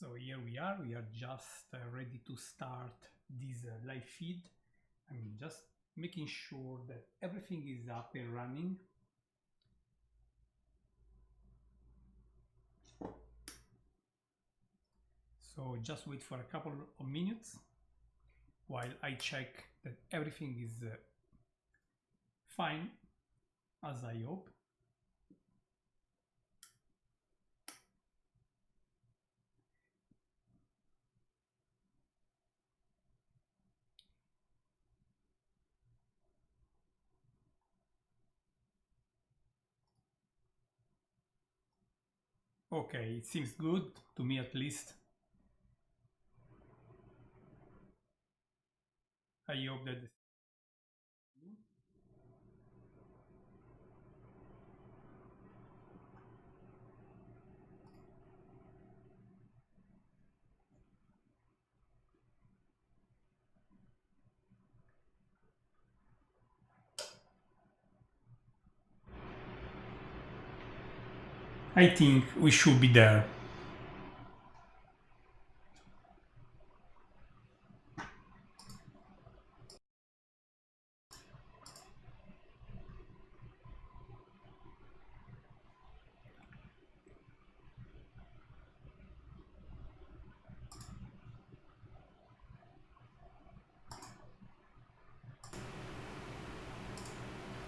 So here we are just ready to start this live feed. I'm just making sure that everything is up and running. So just wait for a couple of minutes while I check that everything is fine, as I hope. Okay, it seems good to me at least. I hope that I think we should be there.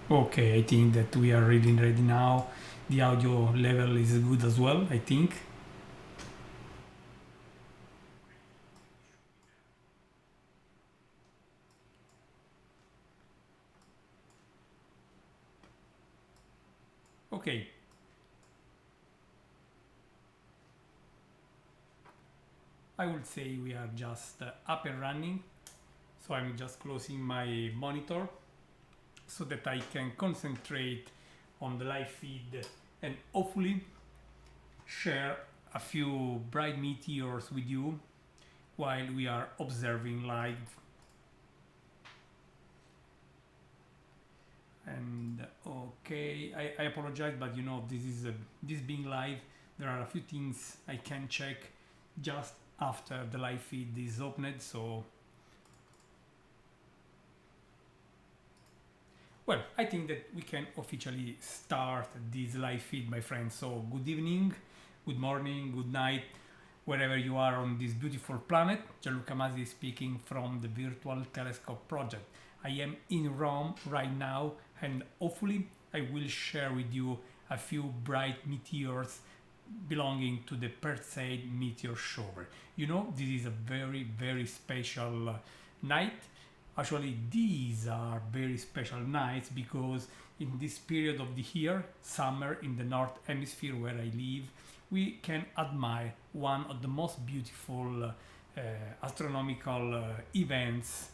Okay, I think that we are ready now. The audio level is good as well, I think. Okay, I would say we are just up and running. So I'm just closing my monitor so that I can concentrate on the live feed and hopefully share a few bright meteors with you while we are observing live. And okay, I apologize, but this being live, there are a few things I can check just after the live feed is opened. So well, I think that we can officially start this live feed, my friends. So good evening, good morning, good night, wherever you are on this beautiful planet. Gianluca Masi speaking from the Virtual Telescope Project. I am in Rome right now, and hopefully I will share with you a few bright meteors belonging to the Perseid meteor shower. This is a very special night. Actually, these are very special nights because in this period of the year, summer in the North Hemisphere where I live, we can admire one of the most beautiful astronomical events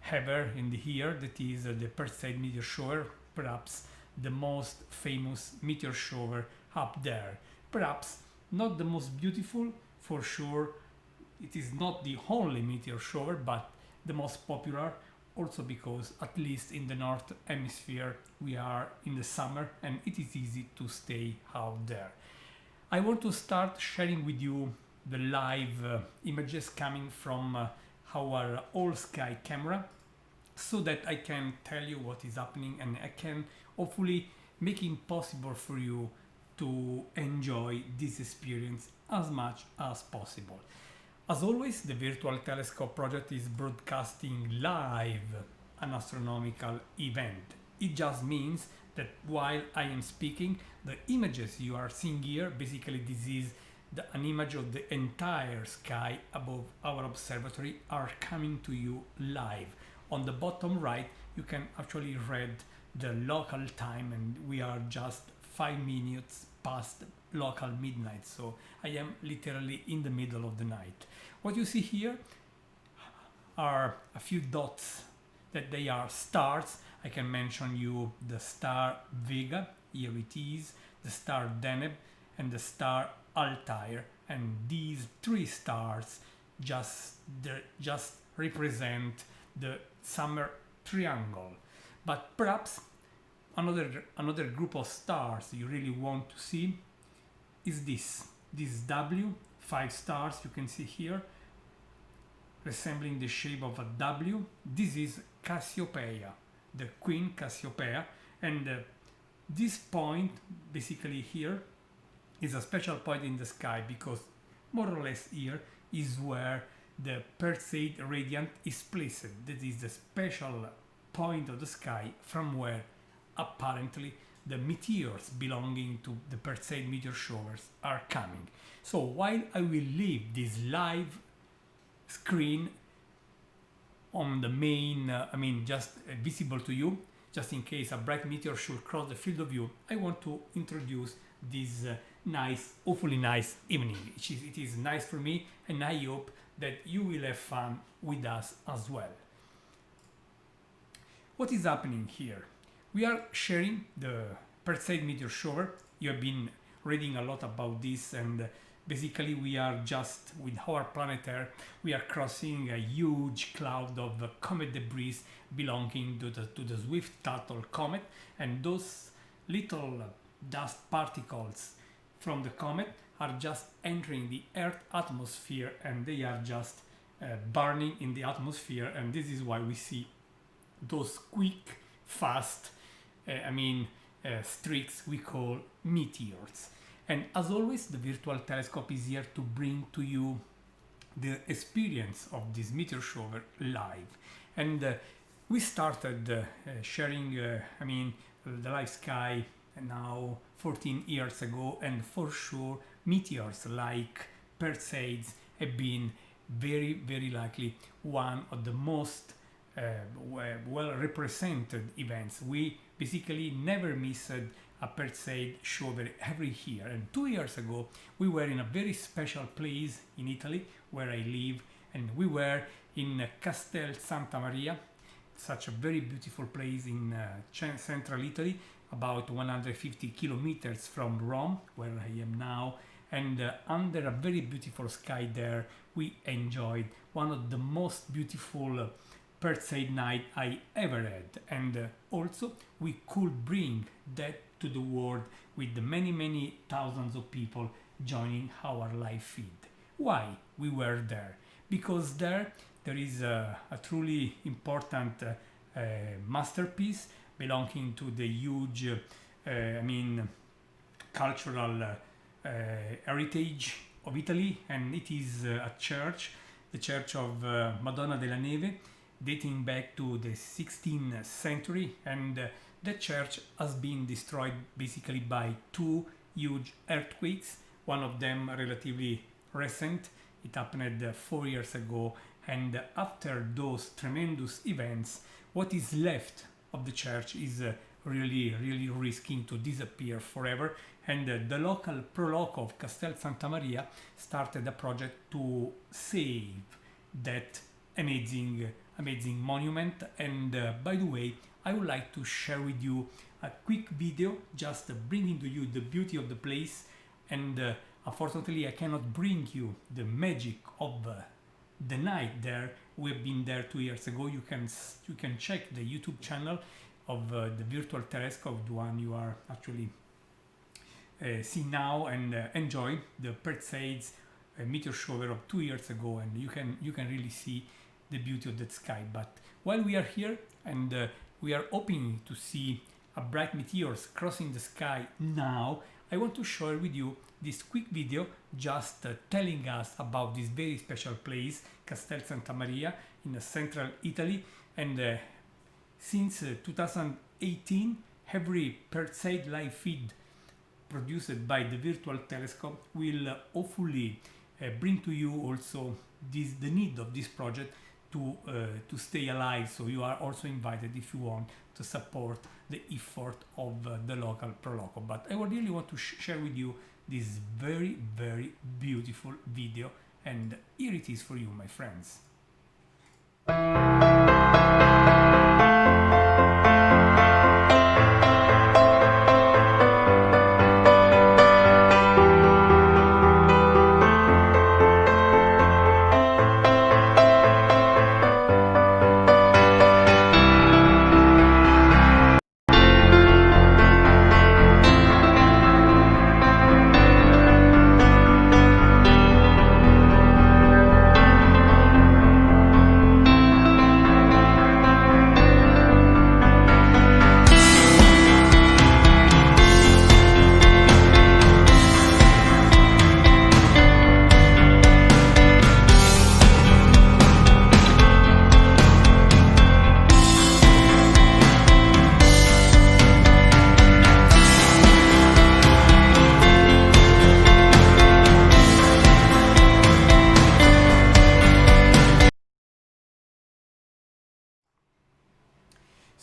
ever in the year, that is the Perseid meteor shower, perhaps the most famous meteor shower up there. Perhaps not the most beautiful, for sure, it is not the only meteor shower, but the most popular, also because at least in the North Hemisphere we are in the summer and it is easy to stay out there. I want to start sharing with you the live images coming from our all sky camera so that I can tell you what is happening and I can hopefully make it possible for you to enjoy this experience as much as possible. As always, the Virtual Telescope Project is broadcasting live an astronomical event. It just means that while I am speaking, the images you are seeing here, basically this is an image of the entire sky above our observatory, are coming to you live. On the bottom right, you can actually read the local time, and we are just 5 minutes past local midnight, so I am literally in the middle of the night. What you see here are a few dots that they are stars. I can mention you the star Vega, here it is, the star Deneb and the star Altair, and these three stars just represent the summer triangle. But perhaps another group of stars you really want to see is this W 5 stars you can see here, resembling the shape of a W. This is Cassiopeia, the Queen Cassiopeia, and this point basically here is a special point in the sky because more or less here is where the Perseid radiant is placed. That is the special point of the sky from where apparently the meteors belonging to the Perseid meteor showers are coming. So while I will leave this live screen on the main, just visible to you, just in case a bright meteor should cross the field of view, I want to introduce this nice, awfully nice evening. It is nice for me, and I hope that you will have fun with us as well. What is happening here? We are sharing the Perseid meteor shower. You have been reading a lot about this, and basically we are just with our planet Earth, we are crossing a huge cloud of comet debris belonging to the swift turtle comet, and those little dust particles from the comet are just entering the Earth atmosphere, and they are just burning in the atmosphere, and this is why we see those quick, fast, streaks we call meteors. And as always, the virtual telescope is here to bring to you the experience of this meteor shower live. And we started sharing, the live sky now 14 years ago, and for sure meteors like Perseids have been very, very likely one of the most well represented events. We basically never missed a Perseid shower every year, and 2 years ago we were in a very special place in Italy where I live, and we were in Castel Santa Maria, such a very beautiful place in central Italy, about 150 kilometers from Rome, where I am now, and under a very beautiful sky there we enjoyed one of the most beautiful Perseid night I ever had, and also we could bring that to the world with the many thousands of people joining our live feed. Why we were there? Because there is a truly important masterpiece belonging to the huge cultural heritage of Italy, and it is a church, the Church of Madonna della Neve, dating back to the 16th century, and the church has been destroyed basically by 2 huge earthquakes, one of them relatively recent. It happened 4 years ago, and after those tremendous events, what is left of the church is really risking to disappear forever, and the local prologue of Castel Santa Maria started a project to save that amazing monument. And by the way, I would like to share with you a quick video just bringing to you the beauty of the place, and unfortunately I cannot bring you the magic of the night there. We've been there 2 years ago. You can check the YouTube channel of the virtual telescope, the one you are actually seeing now, and enjoy the Perseids meteor shower of 2 years ago, and you can really see the beauty of that sky. But while we are here and we are hoping to see a bright meteors crossing the sky now, I want to share with you this quick video just telling us about this very special place, Castel Santa Maria in central Italy. And since 2018, every Perseid live feed produced by the virtual telescope will hopefully bring to you also the need of this project to stay alive. So you are also invited if you want to support the effort of the local proloco. But I would really want to share with you this very beautiful video, and here it is for you, my friends.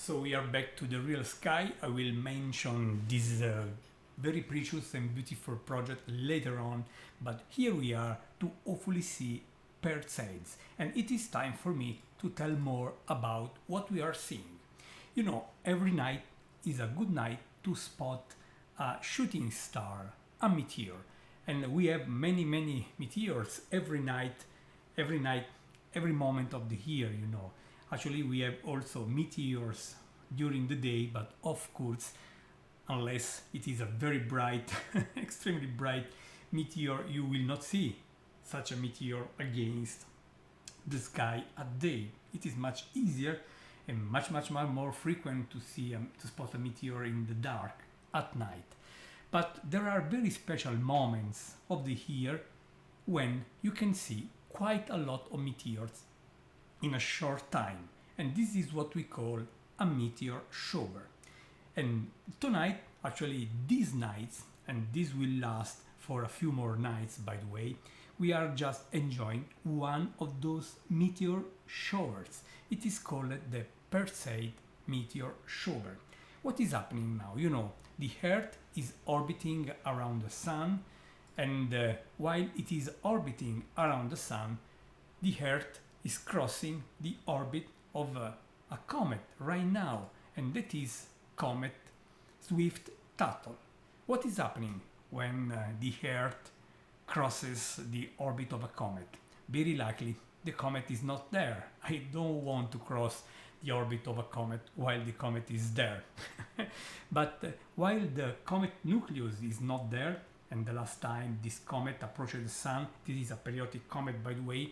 So we are back to the real sky. I will mention this very precious and beautiful project later on, but here we are to hopefully see Perseids, and it is time for me to tell more about what we are seeing. You know, every night is a good night to spot a shooting star, a meteor, and we have many meteors every night, every moment of the year, you know. Actually, we have also meteors during the day, but of course, unless it is a very bright, extremely bright meteor, you will not see such a meteor against the sky at day. It is much easier and much more frequent to see to spot a meteor in the dark at night. But there are very special moments of the year when you can see quite a lot of meteors in a short time, and this is what we call a meteor shower. And tonight, actually these nights, and this will last for a few more nights by the way, we are just enjoying one of those meteor showers. It is called the Perseid meteor shower. What is happening now? You know, the Earth is orbiting around the Sun, and while it is orbiting around the Sun, the Earth is crossing the orbit of a comet right now, and that is comet Swift-Tuttle. What is happening when the Earth crosses the orbit of a comet? Very likely the comet is not there. I don't want to cross the orbit of a comet while the comet is there. But while the comet nucleus is not there, and the last time this comet approached the Sun, this is a periodic comet by the way,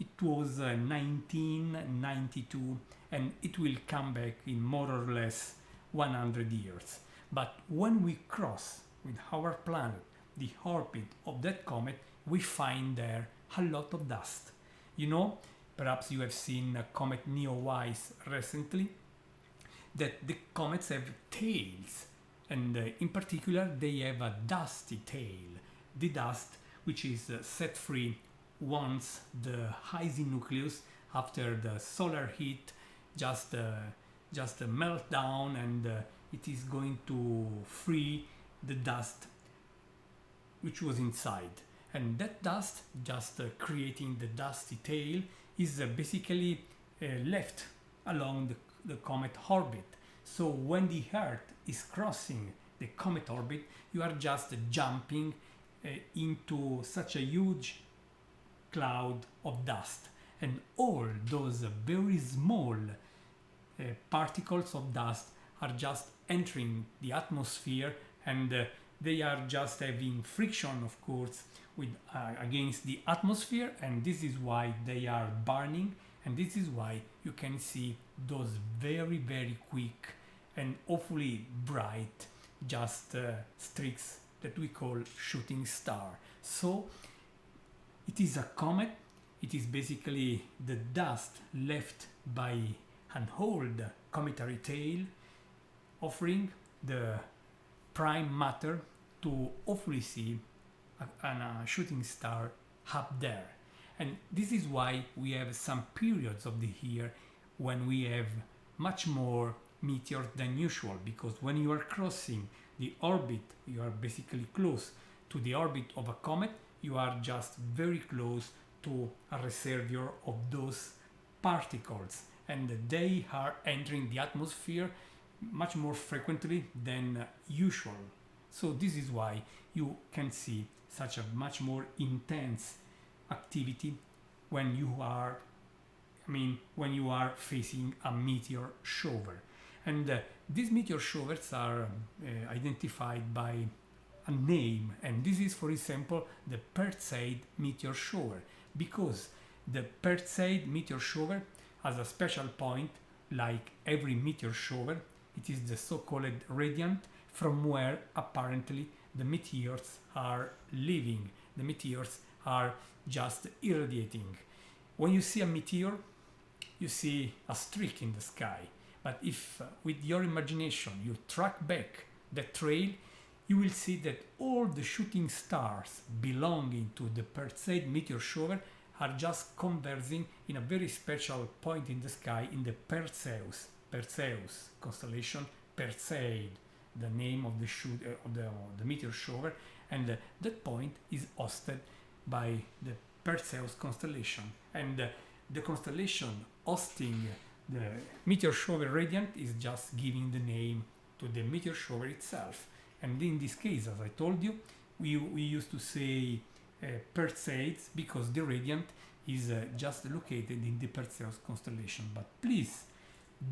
it was 1992, and it will come back in more or less 100 years. But when we cross with our planet the orbit of that comet, we find there a lot of dust. You know, perhaps you have seen comet Neowise recently, that the comets have tails, and in particular they have a dusty tail. The dust which is set free once the icy nucleus, after the solar heat, just melt down, and it is going to free the dust which was inside. And that dust, just creating the dusty tail, is basically left along the comet orbit. So when the Earth is crossing the comet orbit, you are just jumping into such a huge cloud of dust, and all those very small particles of dust are just entering the atmosphere, and they are just having friction, of course, with against the atmosphere, and this is why they are burning, and this is why you can see those very quick and awfully bright just streaks that we call shooting star. So it is a comet. It is basically the dust left by an old cometary tail, offering the prime matter to hopefully see a shooting star up there. And this is why we have some periods of the year when we have much more meteors than usual, because when you are crossing the orbit, you are basically close to the orbit of a comet, you are just very close to a reservoir of those particles, and they are entering the atmosphere much more frequently than usual. So this is why you can see such a much more intense activity when you are facing a meteor shower. And these meteor showers are identified by a name, and this is, for example, the Perseid meteor shower, because the Perseid meteor shower has a special point. Like every meteor shower, it is the so-called radiant from where apparently the meteors are leaving. The meteors are just irradiating. When you see a meteor, you see a streak in the sky. But if with your imagination you track back the trail, you will see that all the shooting stars belonging to the Perseid meteor shower are just converging in a very special point in the sky, in the Perseids. Perseus constellation, Perseid, the name of the meteor shower, and that point is hosted by the Perseus constellation. And the constellation hosting the meteor shower radiant is just giving the name to the meteor shower itself. And in this case, as I told you, we used to say Perseids because the radiant is just located in the Perseus constellation. But please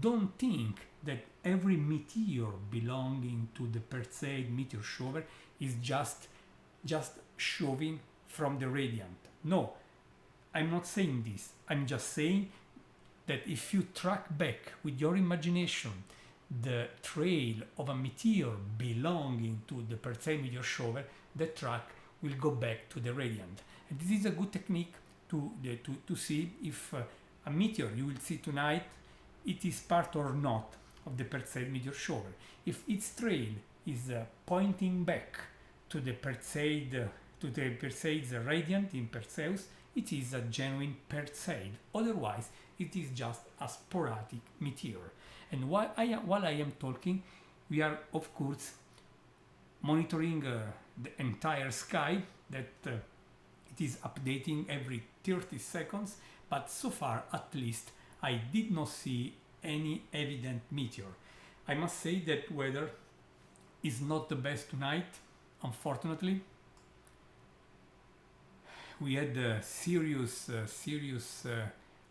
don't think that every meteor belonging to the Perseid meteor shower is just showing from the radiant. No, I'm not saying this. I'm just saying that if you track back with your imagination the trail of a meteor belonging to the Perseid meteor shower, the track will go back to the radiant. And this is a good technique to see if a meteor you will see tonight, it is part or not of the Perseid meteor shower. If its trail is pointing back to the Perseids radiant in Perseus, it is a genuine Perseid. Otherwise, it is just a sporadic meteor. And while I am talking, we are of course monitoring the entire sky, that it is updating every 30 seconds, but so far at least I did not see any evident meteor. I must say that weather is not the best tonight, unfortunately. We had serious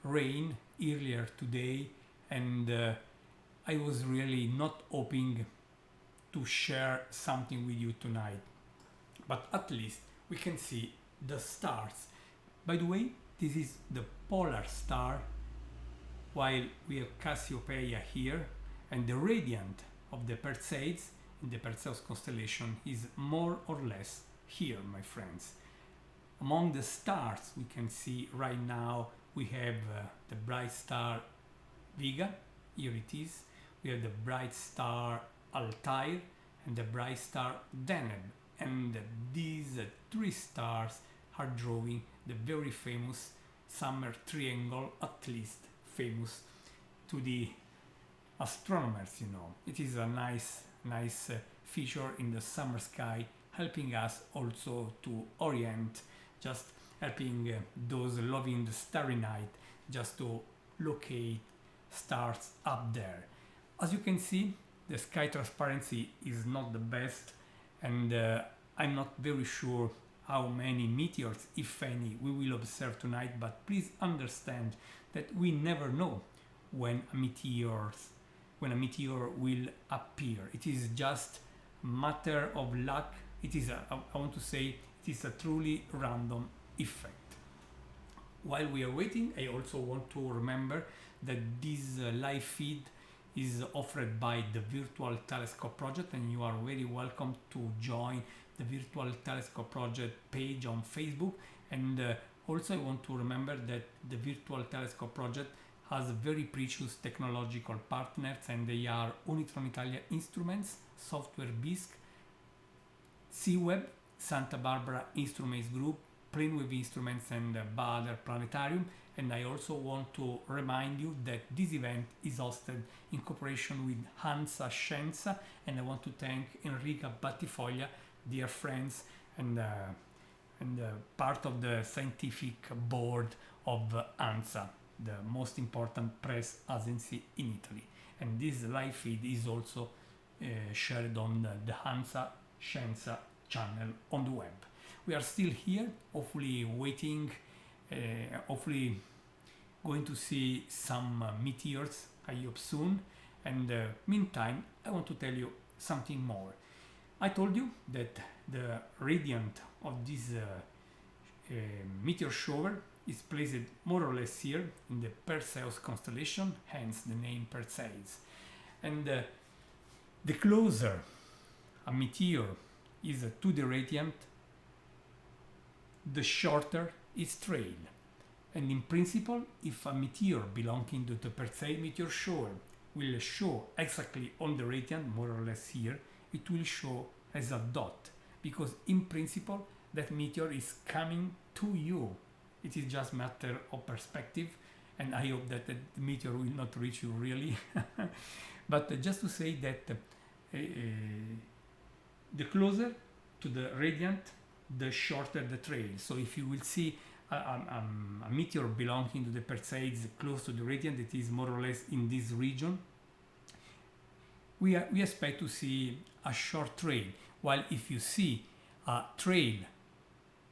rain earlier today, and I was really not hoping to share something with you tonight. But at least we can see the stars. By the way, this is the polar star, while we have Cassiopeia here, and the radiant of the Perseids in the Perseus constellation is more or less here, my friends. Among the stars we can see right now, we have the bright star Vega, here it is. We have the bright star Altair and the bright star Deneb, and these three stars are drawing the very famous summer triangle, at least famous to the astronomers, you know. It is a nice feature in the summer sky, helping us also to orient, just helping those loving the starry night just to locate stars up there. As you can see, the sky transparency is not the best, and I'm not very sure how many meteors, if any, we will observe tonight, but please understand that we never know when a meteor will appear. It is just matter of luck. It is I want to say it is a truly random effect. While we are waiting, I also want to remember that this live feed is offered by the Virtual Telescope Project, and you are very welcome to join the Virtual Telescope Project page on Facebook. And also I want to remember that the Virtual Telescope Project has very precious technological partners, and they are Unitron Italia Instruments, Software Bisque, C-Web, Santa Barbara Instruments Group, Planewave Instruments, and Bader Planetarium. And I also want to remind you that this event is hosted in cooperation with Hansa Scienza, and I want to thank Enrica Battifoglia, dear friends, and part of the scientific board of Hansa, the most important press agency in Italy. And this live feed is also shared on the Hansa Scienza channel on the web. We are still here, hopefully waiting, hopefully going to see some meteors, I hope soon. And meantime, I want to tell you something more. I told you that the radiant of this meteor shower is placed more or less here in the Perseus constellation, hence the name Perseids. And the closer a meteor is to the radiant, the shorter its trail. And in principle, if a meteor belonging to the Perseid meteor shower will show exactly on the radiant, more or less here, it will show as a dot, because in principle that meteor is coming to you. It is just matter of perspective, and I hope that the meteor will not reach you really. But just to say that the closer to the radiant, the shorter the trail. So if you will see a meteor belonging to the Perseids close to the radiant, it is more or less in this region, we expect to see a short trail, while if you see a trail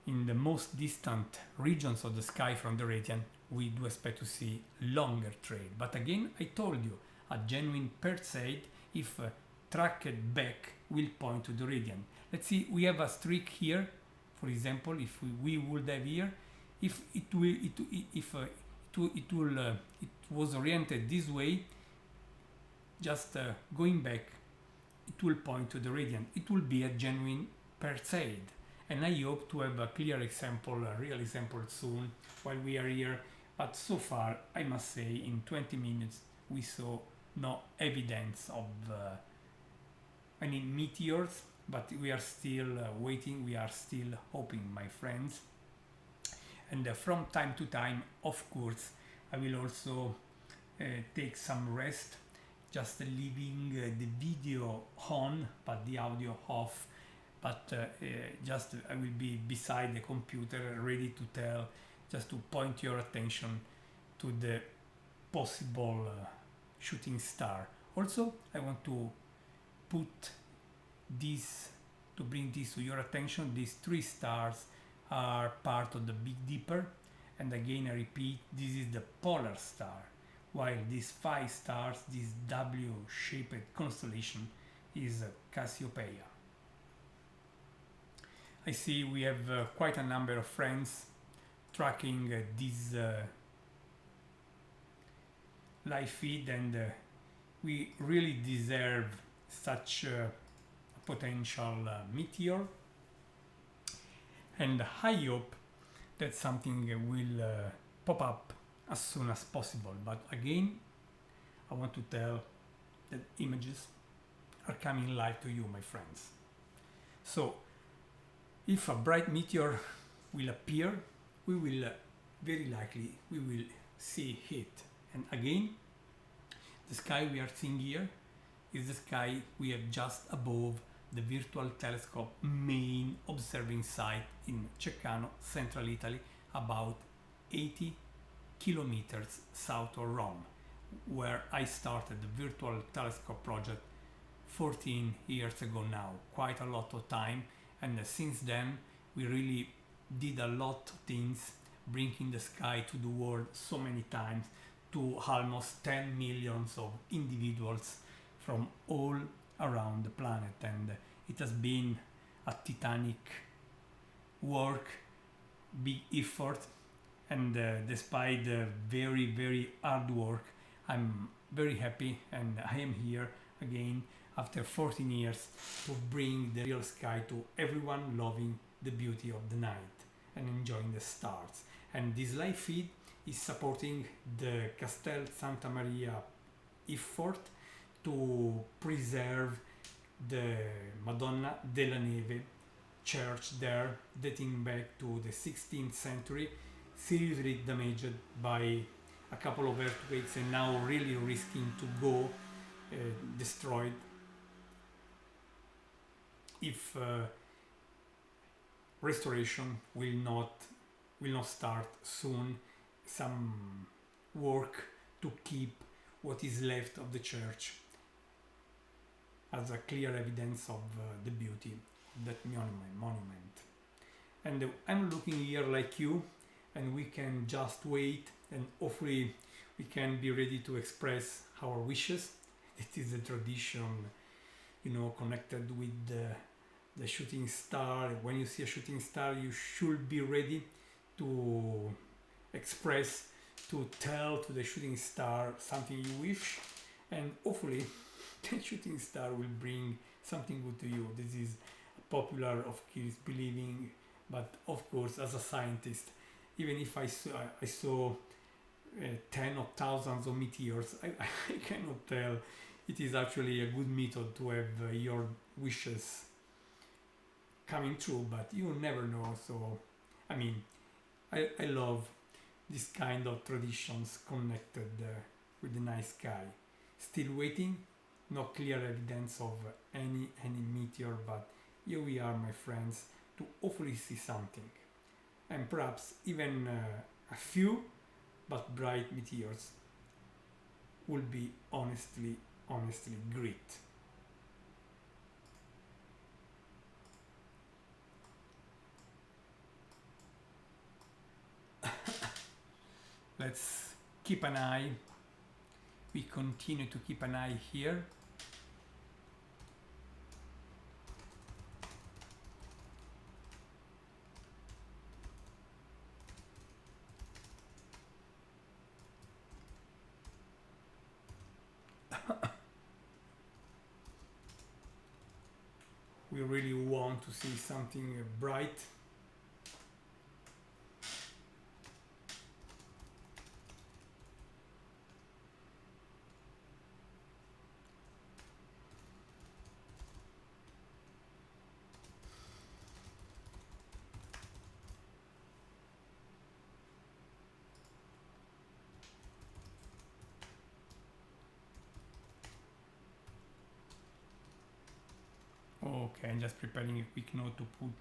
in the most distant regions of the sky from the radiant, we do expect to see longer trail. But again, I told you, a genuine Perseid, if tracked back, will point to the radiant. Let's see, we have a streak here. For example, if we would have here, if it was oriented this way, just going back, it will point to the radiant. It will be a genuine Perseid, and I hope to have a clear example, a real example soon while we are here. But so far, I must say, in 20 minutes we saw no evidence of any meteors, but we are still waiting, we are still hoping, my friends. And from time to time, of course, I will also take some rest, just leaving the video on but the audio off, but just I will be beside the computer ready to tell, just to point your attention to the possible shooting star. Also, I want to put this, to bring this to your attention. These 3 stars are part of the Big Dipper, and again I repeat, this is the polar star, while these 5 stars, this W-shaped constellation, is Cassiopeia. I see we have quite a number of friends tracking this live feed, and we really deserve such a potential meteor, and I hope that something will pop up as soon as possible. But again, I want to tell that images are coming live to you, my friends. So if a bright meteor will appear, we will very likely we will see it. And again, the sky we are seeing here is the sky we have just above the virtual telescope main observing site in Ceccano, central Italy, about 80 kilometers south of Rome, where I started the virtual telescope project 14 years ago now, quite a lot of time. And since then we really did a lot of things, bringing the sky to the world so many times, to almost 10 millions of individuals from all around the planet. And it has been a titanic work, big effort, and despite the very hard work, I'm very happy, and I am here again after 14 years to bring the real sky to everyone loving the beauty of the night and enjoying the stars. And this live feed is supporting the Castel Santa Maria effort to preserve the Madonna della Neve church there, dating back to the 16th century, seriously damaged by a couple of earthquakes and now really risking to go destroyed if restoration will not start soon. Some work to keep what is left of the church as a clear evidence of the beauty of that monument. And I'm looking here like you, and we can just wait, and hopefully we can be ready to express our wishes. It is a tradition, you know, connected with the shooting star. When you see a shooting star, you should be ready to express, to tell to the shooting star something you wish, and hopefully the shooting star will bring something good to you. This is popular of kids believing, but of course, as a scientist, even if I saw 10 of thousands of meteors, I cannot tell. It is actually a good method to have your wishes coming true, but you never know. So I mean, I love this kind of traditions connected with the night sky. Still waiting, no clear evidence of any meteor, but here we are, my friends, to hopefully see something, and perhaps even a few but bright meteors will be honestly great. Let's keep an eye. We continue to keep an eye here. We really want to see something bright. Okay, I'm just preparing a quick note to put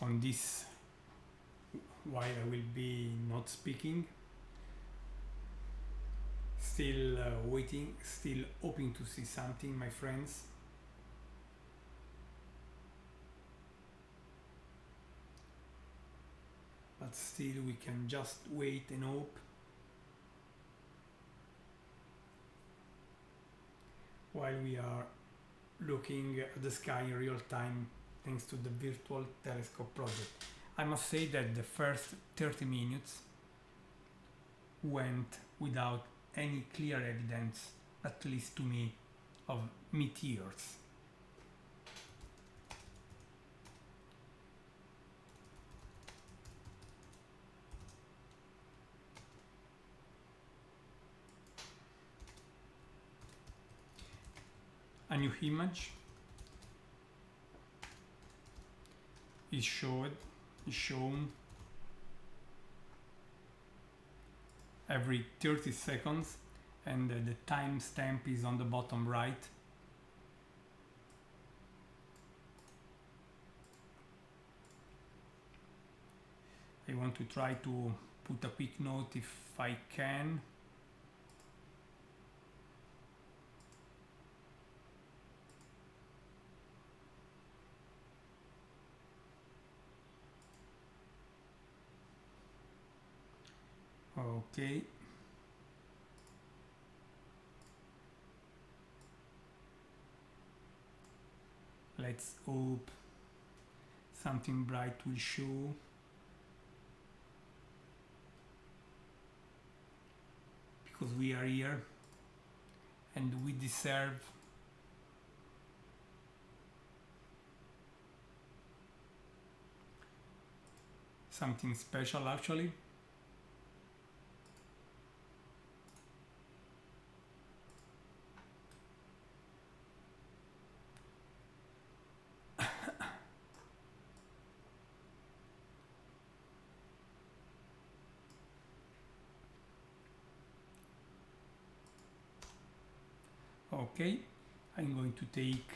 on this while I will be not speaking. Still waiting, still hoping to see something, my friends. But still we can just wait and hope. While we are looking at the sky in real time thanks to the virtual telescope project. I must say that the first 30 minutes went without any clear evidence, at least to me, of meteors. A new image is shown every 30 seconds, and the timestamp is on the bottom right. I want to try to put a quick note if I can. Okay. Let's hope something bright will show. Because we are here and we deserve something special actually. Okay, I'm going to take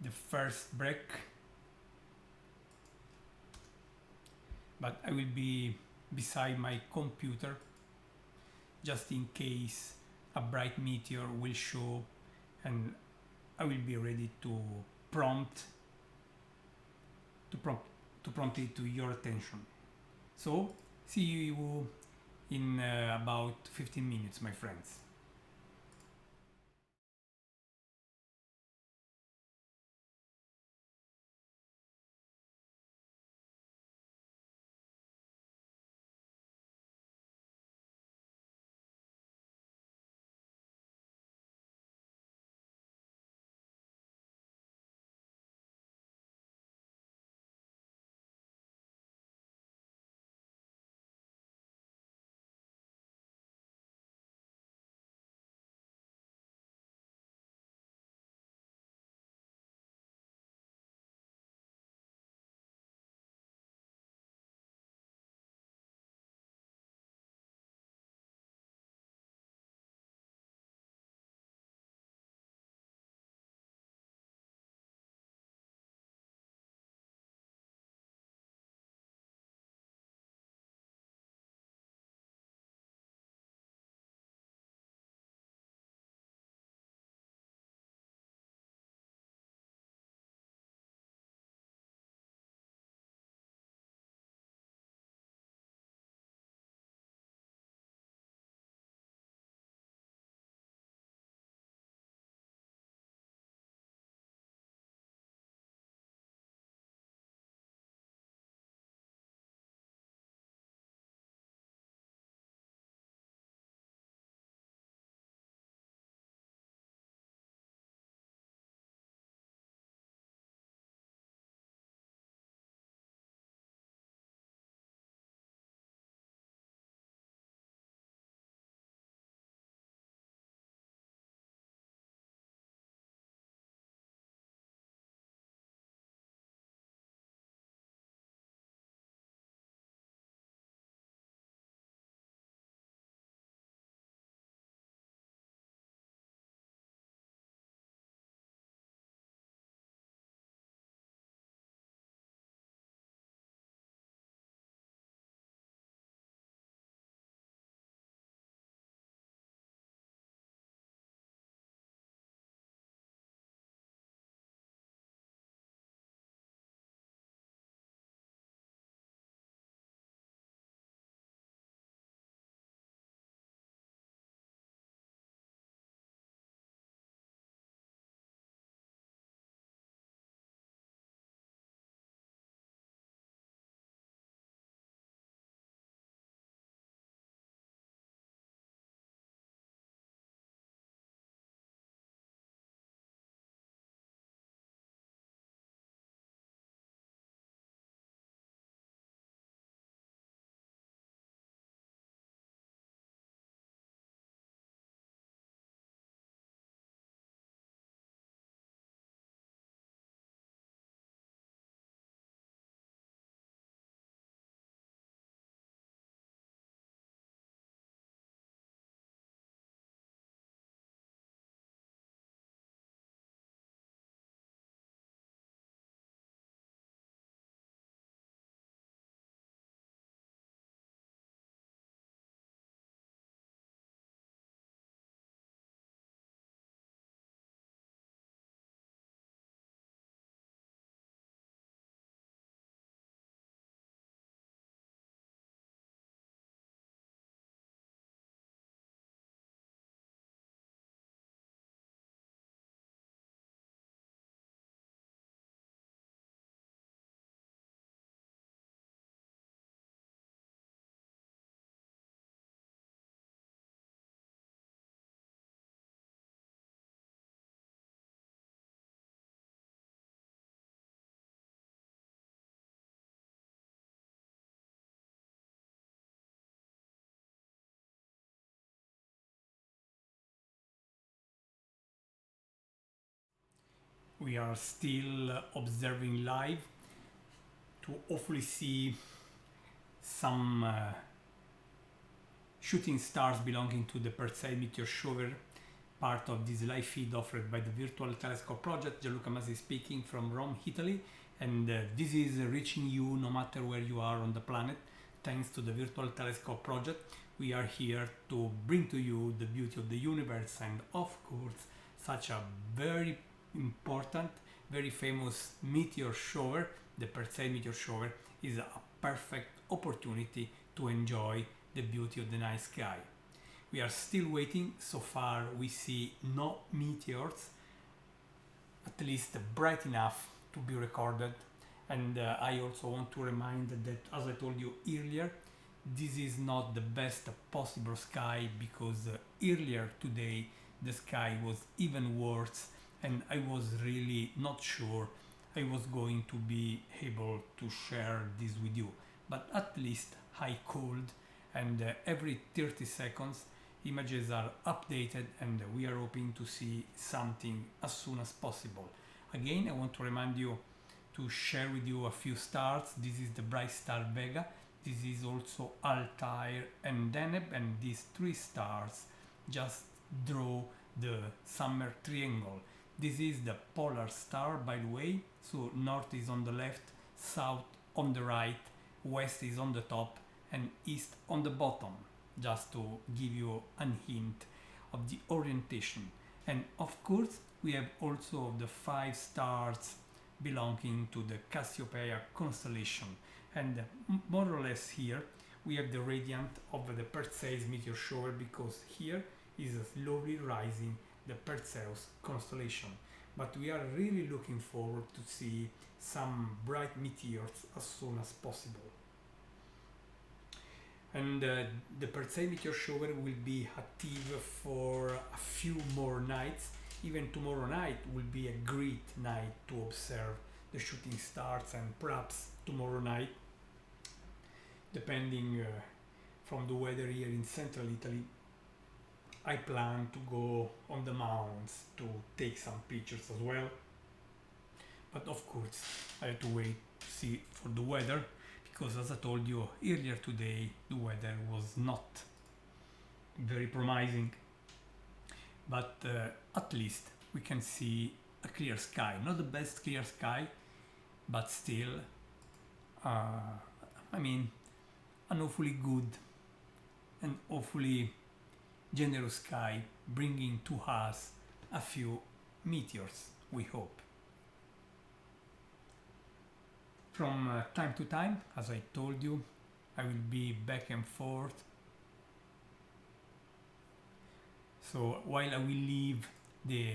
the first break, but I will be beside my computer just in case a bright meteor will show, and I will be ready to prompt it to your attention. So see you in about 15 minutes, my friends. We are still observing live to hopefully see some shooting stars belonging to the Perseid meteor shower, part of this live feed offered by the Virtual Telescope Project. Gianluca Masi speaking from Rome, Italy, and this is reaching you no matter where you are on the planet. Thanks to the Virtual Telescope Project, we are here to bring to you the beauty of the universe, and of course such a very important, very famous meteor shower, the Perseid meteor shower, is a perfect opportunity to enjoy the beauty of the night sky. We are still waiting. So far we see no meteors, at least bright enough to be recorded. And I also want to remind that, as I told you earlier, this is not the best possible sky, because earlier today the sky was even worse, and I was really not sure I was going to be able to share this with you. But at least I could, and every 30 seconds images are updated, and we are hoping to see something as soon as possible. Again, I want to remind you to share with you a few stars. This is the bright star Vega, this is also Altair and Deneb, and these three stars just draw the summer triangle. This is the polar star, by the way, so north is on the left, south on the right, west is on the top, and east on the bottom, just to give you a hint of the orientation. And of course we have also the 5 stars belonging to the Cassiopeia constellation, and more or less here we have the radiant of the Perseids meteor shower, because here is slowly rising the Perseus constellation. But we are really looking forward to see some bright meteors as soon as possible. And the Perseid meteor shower will be active for a few more nights. Even tomorrow night will be a great night to observe the shooting stars, and perhaps tomorrow night, depending from the weather here in central Italy, I plan to go on the mountains to take some pictures as well. But of course I have to wait to see for the weather, because as I told you earlier today, the weather was not very promising. But at least we can see a clear sky. Not the best clear sky, but still I mean, an awfully good and awfully generous sky, bringing to us a few meteors, we hope. From time to time, as I told you, I will be back and forth. So while I will leave the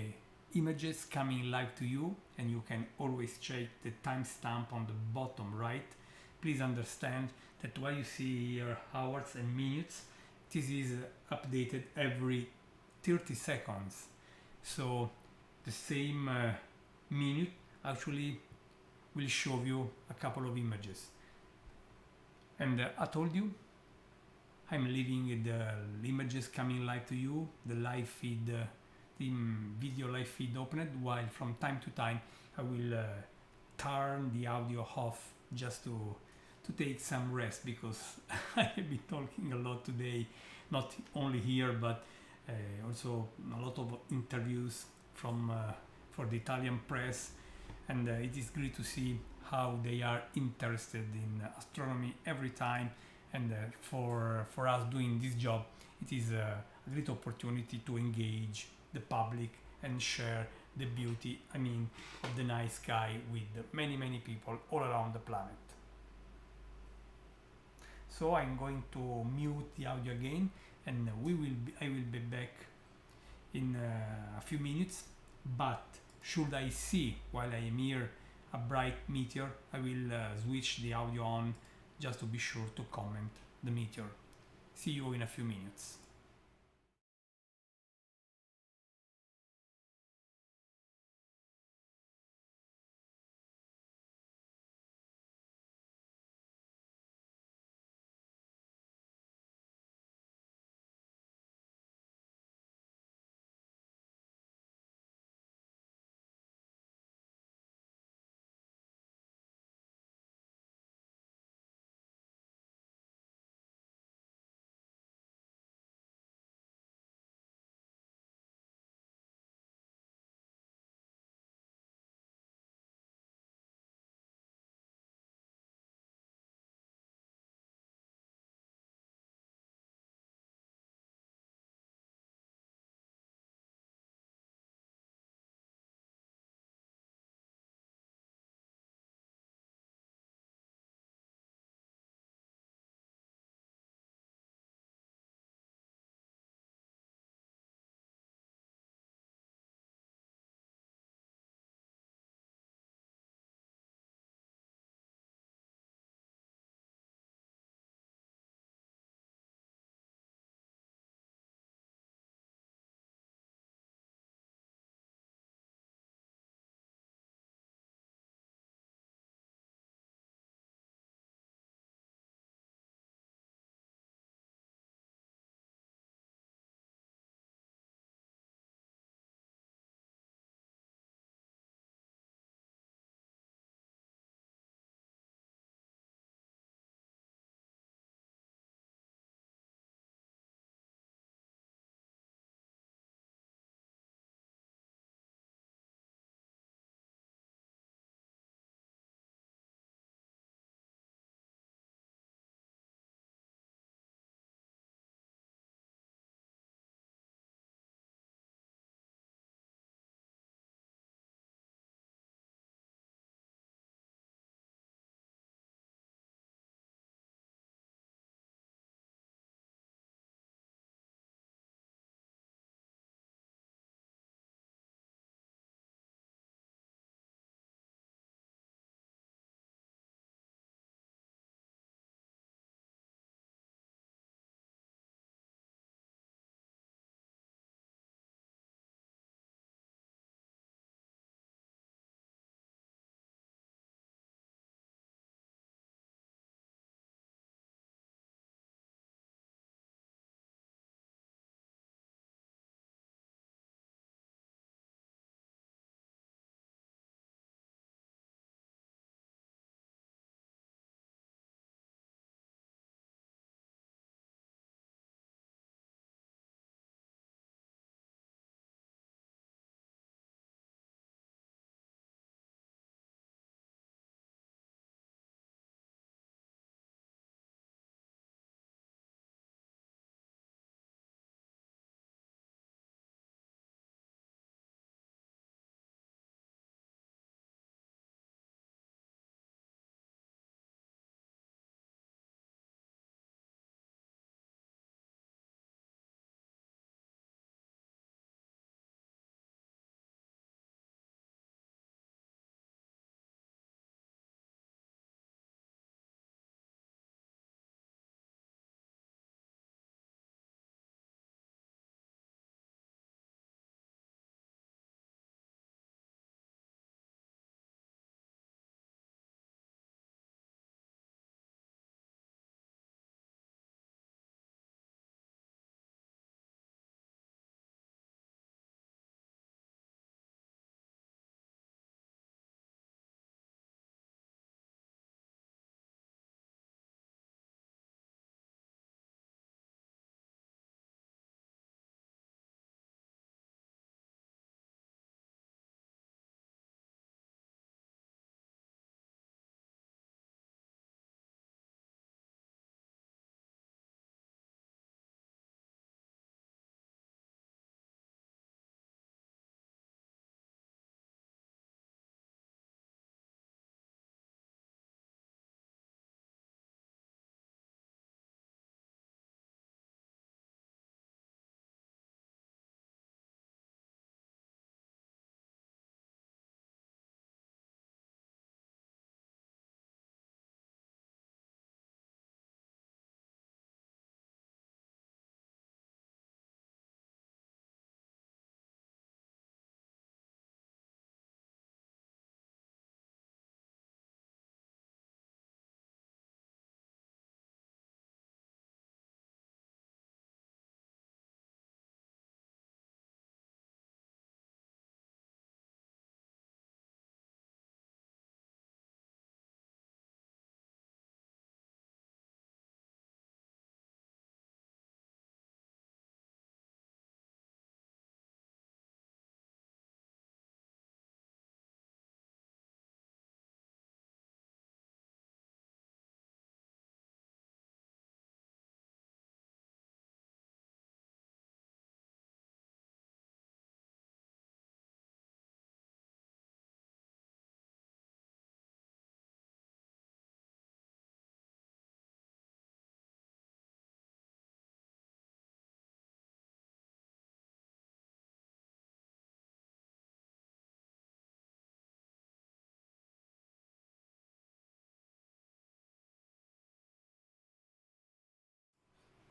images coming live to you, and you can always check the timestamp on the bottom right, please understand that while you see here hours and minutes, this is updated every 30 seconds. So the same minute actually will show you a couple of images. And I told you, I'm leaving the images coming live to you, the live feed, the video live feed opened, while from time to time I will turn the audio off, just to take some rest, because I have been talking a lot today, not only here but also a lot of interviews from for the Italian press, and it is great to see how they are interested in astronomy every time. And for us doing this job, it is a great opportunity to engage the public and share the beauty, I mean, of the night sky with many people all around the planet. So I'm going to mute the audio again, and I will be back in a few minutes. But should I see while I am here a bright meteor, I will switch the audio on, just to be sure to comment the meteor. See you in a few minutes.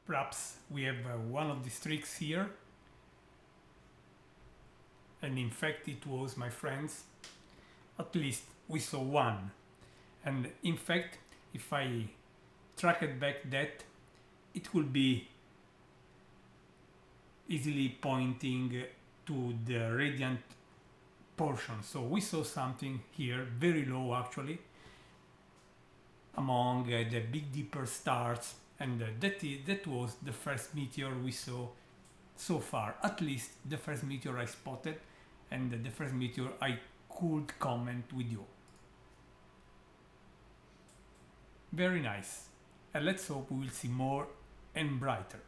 Perhaps we have one of the streaks here, and in fact it was, my friends, at least we saw one. And in fact, if I track it back that, it will be easily pointing to the radiant portion. So we saw something here, very low actually, among the Big Dipper stars, and that was the first meteor we saw so far, at least the first meteor I spotted, and the first meteor I could comment with you. Very nice, and let's hope we will see more and brighter.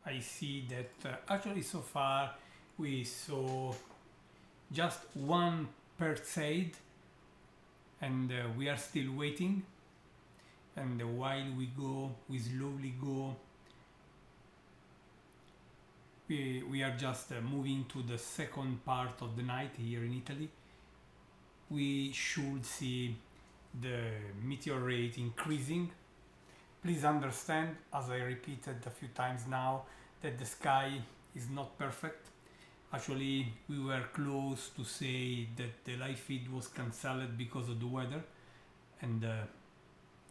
I see that actually so far we saw just one Perseid, and we are still waiting. And while we slowly go, we are just moving to the second part of the night here in Italy. We should see the meteor rate increasing. Please understand, as I repeated a few times now, that the sky is not perfect. Actually, we were close to say that the live feed was cancelled because of the weather, and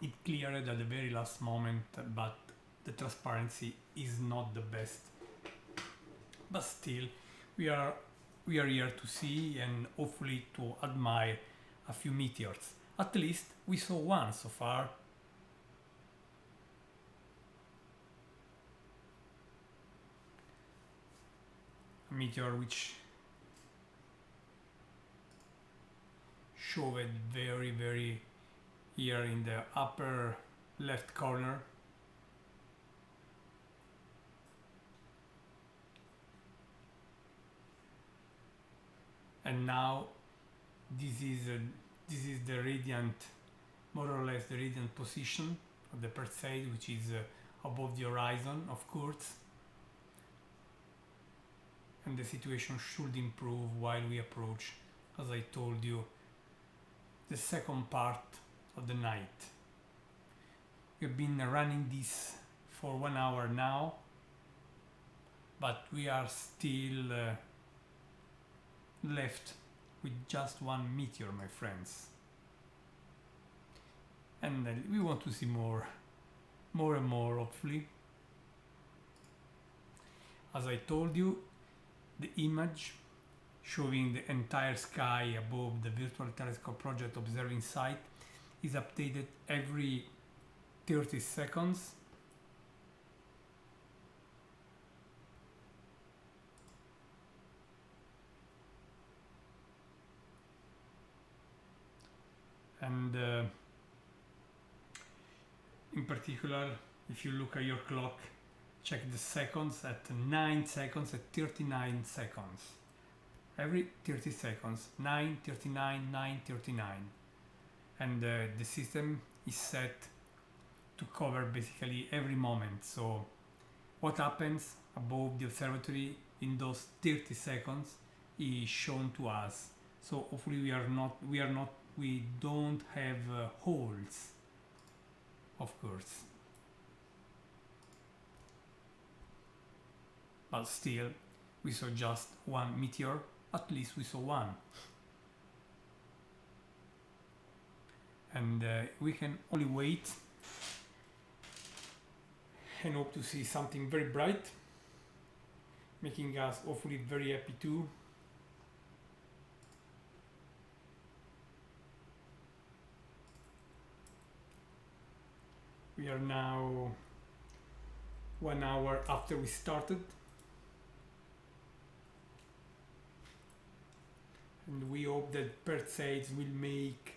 it cleared at the very last moment, but the transparency is not the best. But still, we are here to see and hopefully to admire a few meteors. At least we saw one so far. A meteor which showed very here in the upper left corner. And now this is the radiant, more or less the radiant position of the Perseid, which is above the horizon, of course. And the situation should improve while we approach, as I told you, the second part of the night. We've been running this for 1 hour now, but we are still left with just one meteor, my friends. And we want to see more and more, hopefully. As I told you, the image showing the entire sky above the Virtual Telescope Project observing site is updated every 30 seconds. And in particular, if you look at your clock, check the seconds at 9 seconds, at 39 seconds. Every 30 seconds, 9, 39, 9, 39. And the system is set to cover basically every moment. So what happens above the observatory in those 30 seconds is shown to us. So hopefully we don't have holes, of course. But still, we saw just one meteor. At least we saw one. And we can only wait and hope to see something very bright, making us hopefully very happy too. We are now 1 hour after we started. And we hope that Perseids will make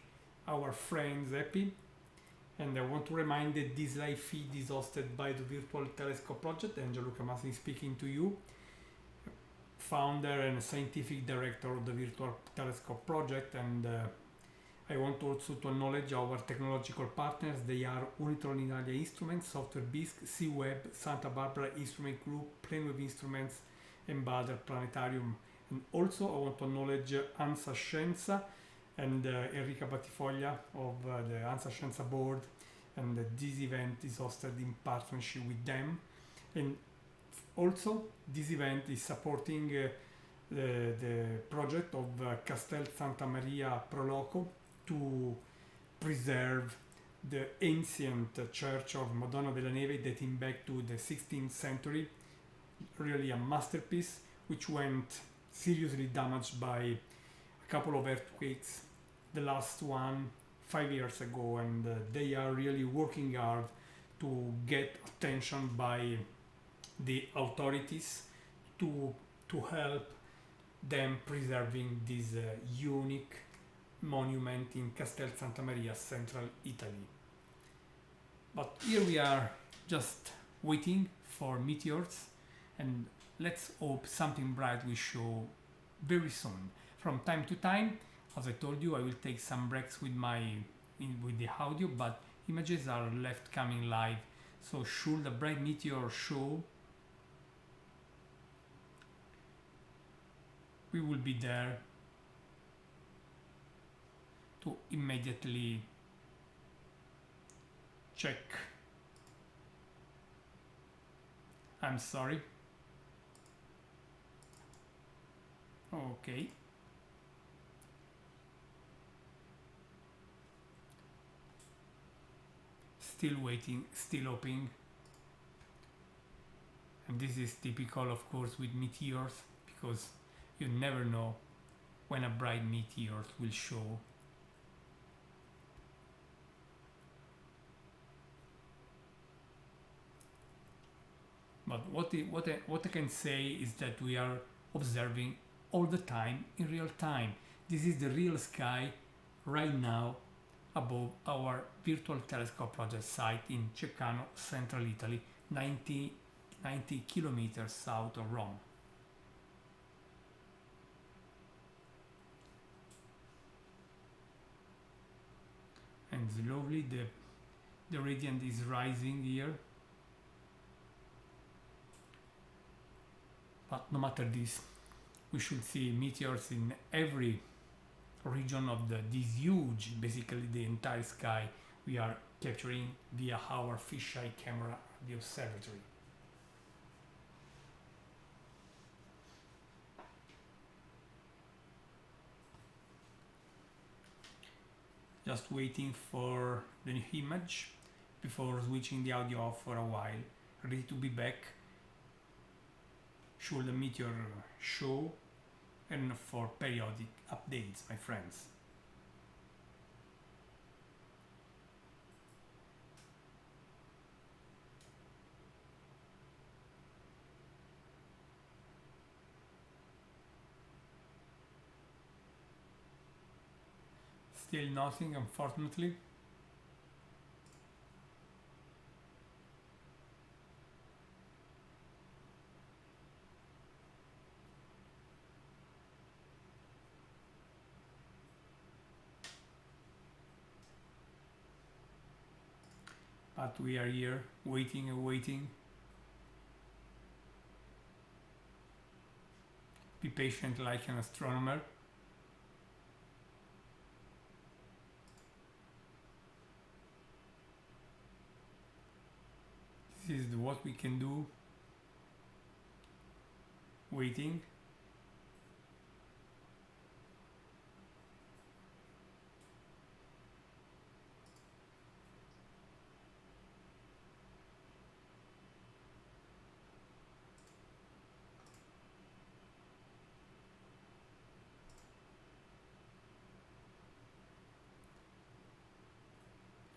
our friends happy. And I want to remind that this live feed is hosted by the Virtual Telescope Project, and Gianluca Masini speaking to you, founder and scientific director of the Virtual Telescope Project. And I want also to acknowledge our technological partners. They are Unitron Italia Instruments, Software Bisque, C-Web, Santa Barbara Instrument Group, Planewave Instruments, and Bader Planetarium. And also I want to acknowledge ANSA Scienza and Enrica Battifoglia of the ANSA Scienza board, and this event is hosted in partnership with them. And also this event is supporting the project of Castel Santa Maria Pro Loco to preserve the ancient church of Madonna della Neve dating back to the 16th century. Really a masterpiece, which went seriously damaged by a couple of earthquakes, the last one 5 years ago, and they are really working hard to get attention by the authorities to help them preserving this unique monument in Castel Santa Maria, central Italy. But here we are just waiting for meteors. and let's hope something bright will show very soon. From time to time, as I told you, I will take some breaks with with the audio, but images are left coming live. So should the bright meteor show, we will be there to immediately check. I'm sorry. Okay. Still waiting, still hoping. And this is typical, of course, with meteors, because you never know when a bright meteor will show. But what I can say is that we are observing all the time in real time. This is the real sky right now above our virtual telescope project site in Ceccano, central Italy, 90 kilometers south of Rome. And slowly the radiant is rising here. But no matter this, we should see meteors in every region of this huge, basically the entire sky we are capturing via our fisheye camera at the observatory. Just waiting for the new image before switching the audio off for a while, ready to be back should the meteor show, and for periodic updates, my friends. Still nothing, unfortunately. But we are here, waiting and waiting. Be patient like an astronomer. This is what we can do. Waiting.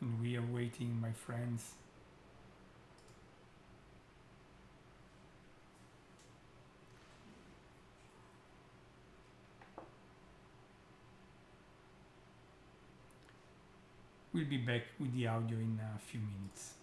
And we are waiting, my friends. We'll be back with the audio in a few minutes.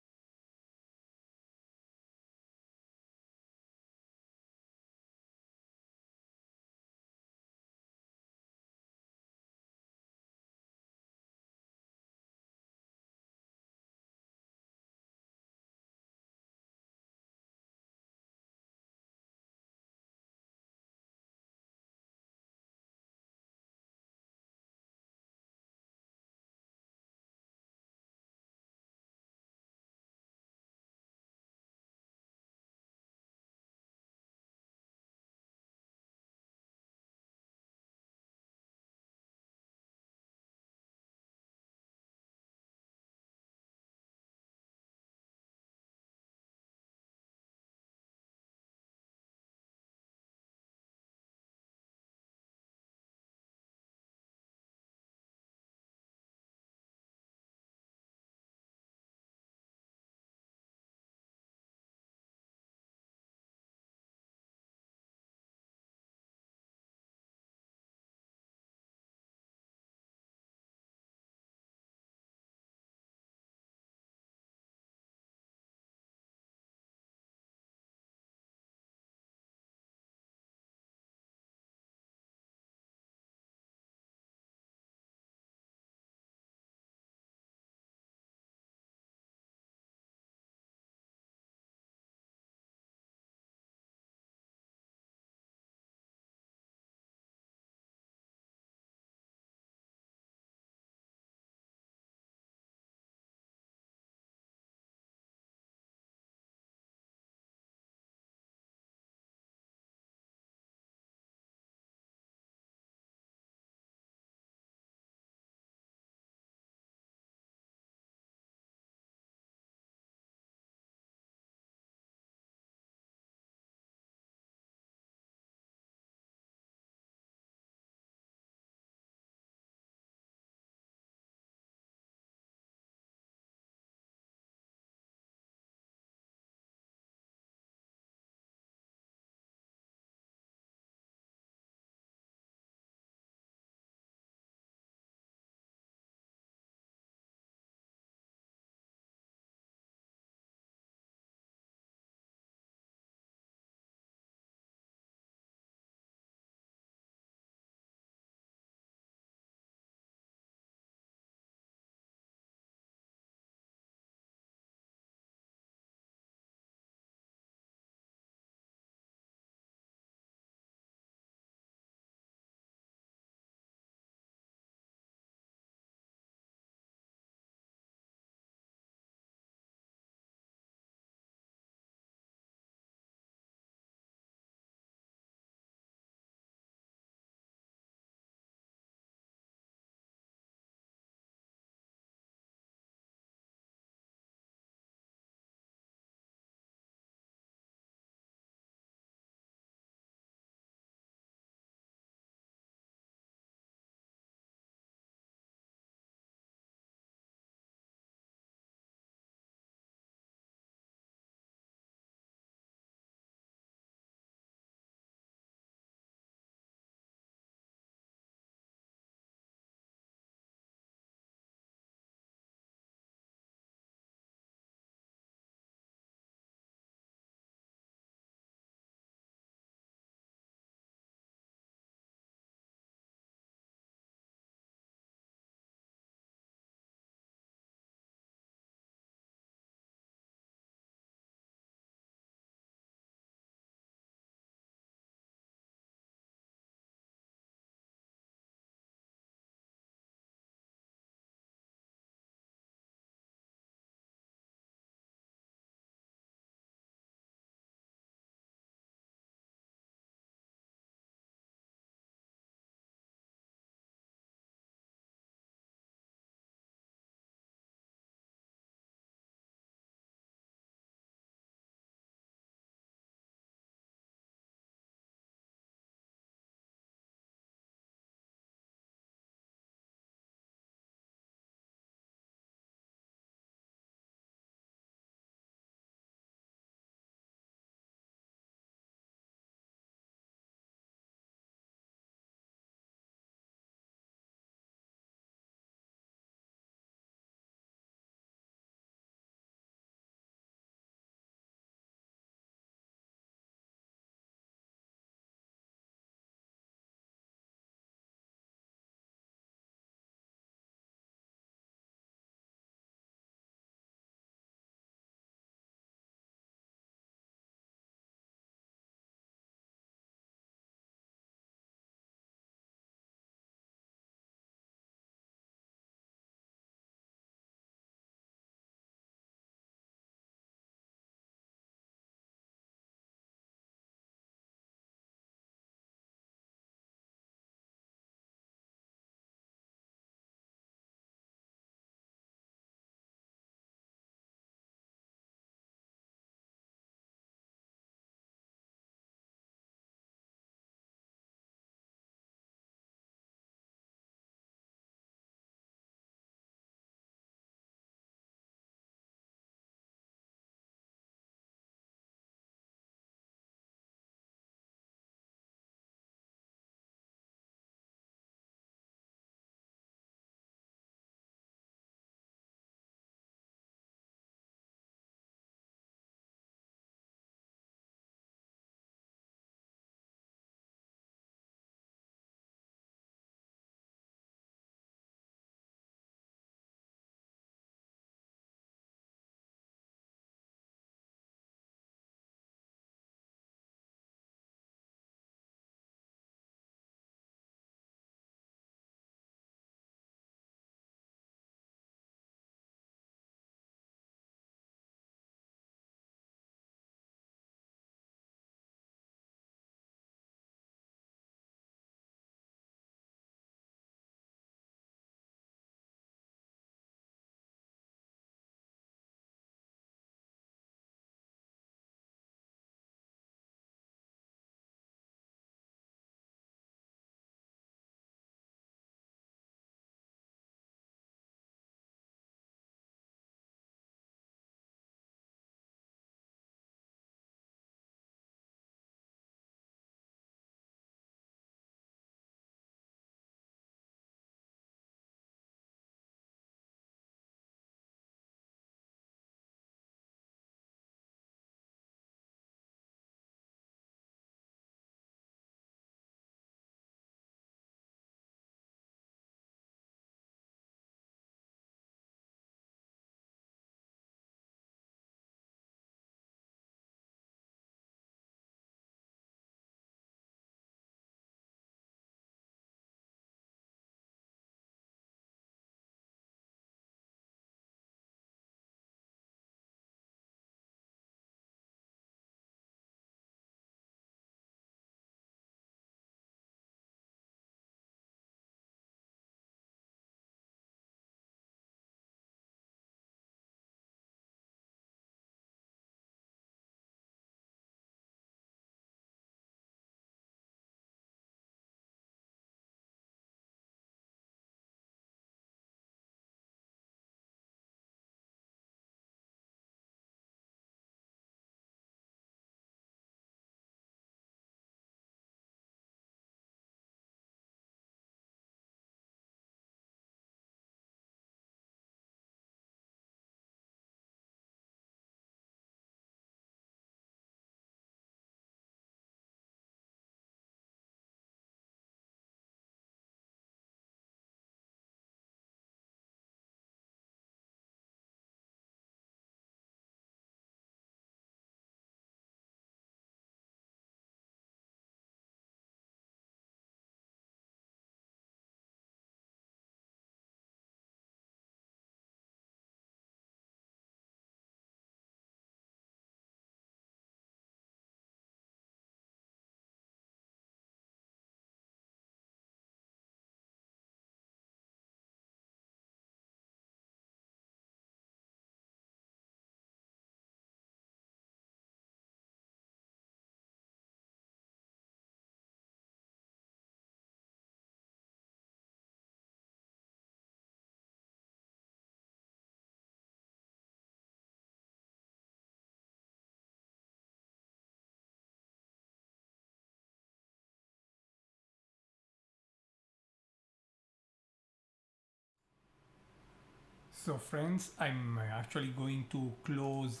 So friends, I'm actually going to close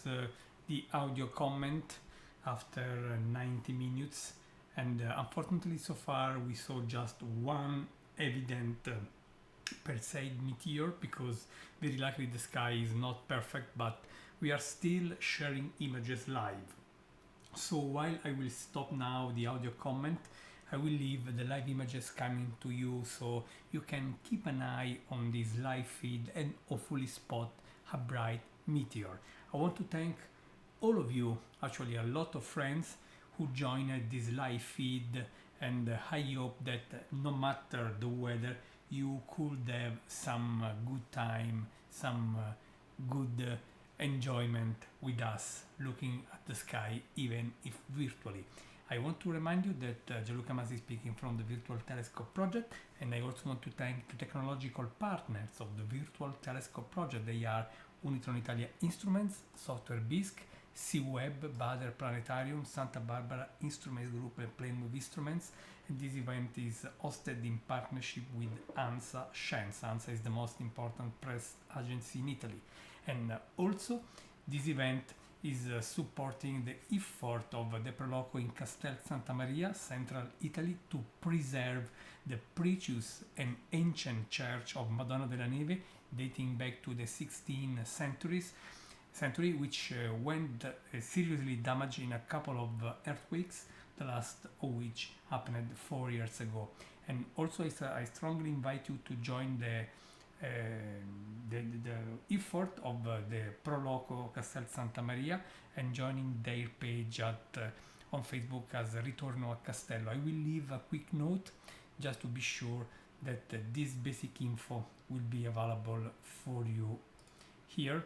the audio comment after 90 minutes, and unfortunately so far we saw just one evident Perseid meteor, because very likely the sky is not perfect, but we are still sharing images live. So while I will stop now the audio comment, I will leave the live images coming to you, so you can keep an eye on this live feed and hopefully spot a bright meteor. I want to thank all of you, actually a lot of friends who joined this live feed, and I hope that no matter the weather, you could have some good time, some good enjoyment with us looking at the sky, even if virtually. I want to remind you that Gianluca Masi is speaking from the Virtual Telescope Project, and I also want to thank the technological partners of the Virtual Telescope Project. They are Unitron Italia Instruments, Software Bisque, C-Web, Bader Planetarium, Santa Barbara Instruments Group and Plainmove Instruments, and this event is hosted in partnership with ANSA Science. ANSA is the most important press agency in Italy. And also, this event is supporting the effort of the Proloco in Castel Santa Maria, central Italy, to preserve the precious and ancient church of Madonna della Neve, dating back to the 16th century, which went seriously damaged in a couple of earthquakes, the last of which happened 4 years ago. And also I strongly invite you to join the effort of the Proloco Castel Santa Maria, and joining their page on Facebook as Ritorno a Castello. I will leave a quick note just to be sure that this basic info will be available for you here.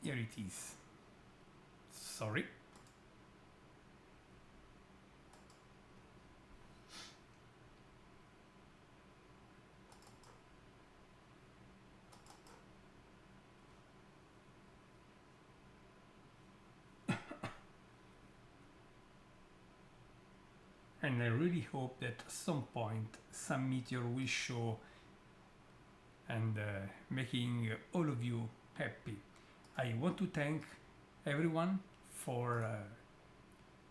Here it is. Sorry. And I really hope that at some point some meteor will show, and making all of you happy. I want to thank everyone for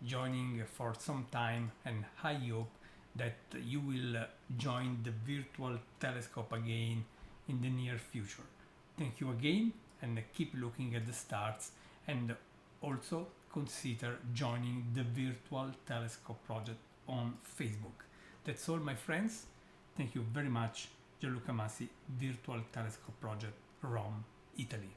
joining for some time, and I hope that you will join the virtual telescope again in the near future. Thank you again, and keep looking at the stars, and also consider joining the Virtual Telescope Project on Facebook. That's all, my friends. Thank you very much. Gianluca Masi, Virtual Telescope Project, Rome, Italy.